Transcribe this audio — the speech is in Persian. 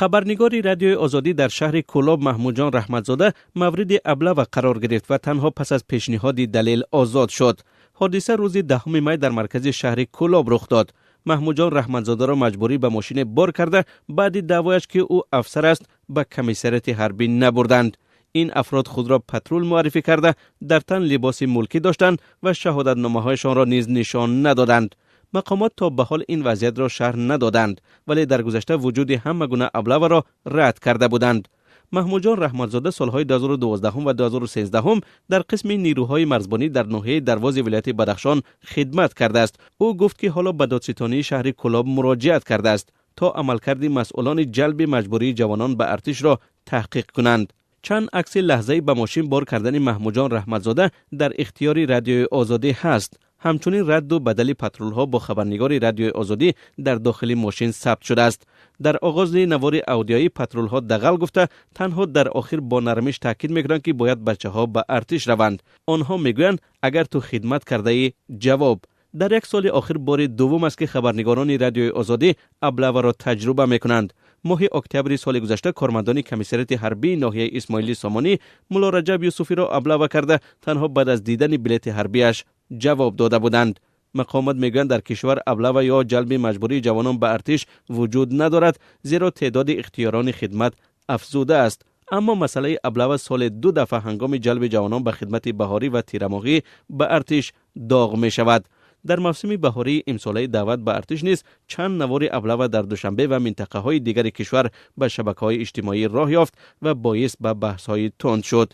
خبرنگار رادیوی آزادی در شهر کولاب محمود جان رحمتزاده مورد ابله قرار گرفت و تنها پس از پیشنهاد دلیل آزاد شد. حادثه روز 10 می در مرکز شهر کولاب رخ داد. محمود جان رحمتزاده را مجبوری به ماشین بار کرده بعد دعوایش که او افسر است به کمیسریت حربی نبردند. این افراد خود را پترول معرفی کرده در تن لباس ملکی داشتند و شهادتنامه‌هایشان را نیز نشان ندادند. مقامات تا به حال این وضعیت را شرح ندادند ولی در گذشته وجود همه گونه ابله را رد کرده بودند. محمود جان رحمتزاده سالهای 2012 و 2013 در قسم نیروهای مرزبانی در ناحیه درواز ولایت بدخشان خدمت کرده است. او گفت که حالا به دادستانی شهر کولاب مراجعت کرده است تا عملکرد مسئولان جلب مجبوری جوانان به ارتش را تحقیق کنند. چند عکس لحظه‌ای به ماشین بار کردن محمود جان رحمتزاده در اختیار رادیوی آزادی هست. همچنین رد و بدل پترول ها با خبرنگار رادیوی آزادی در داخل ماشین ثبت شده است. در آغاز نوار اودیویی پترول ها دغل گفته تنها در آخر با نرمش تاکید میکنند که باید بچه ها به ارتش روند. آنها میگویند اگر تو خدمت کرده ای جواب. در یک سال آخر بار دوم است که خبرنگاران رادیوی آزادی ابله را تجربه میکنند. ماه اکتبر سال گذشته کارمندان کمیسریت حربی ناحیه اسماعیلی سامانی مولا رجب یوسفی را ابله کرده تنها بعد از دیدن بلیت حربیش جواب داده بودند. مقامات میگویند در کشور ابله یا جلب مجبوری جوانان به ارتش وجود ندارد زیرا تعداد اختیاران خدمت افزوده است. اما مسئله ابله سال 2 دفعه هنگام جلب جوانان به خدمت بهاری و تیرماهی به ارتش داغ می شود. در موسم بهاری امساله دعوت به ارتش نیز چند نوار ابله در دوشنبه و منطقه های دیگر کشور به شبکه‌های اجتماعی راه یافت و باعث به بحث‌های تند شد.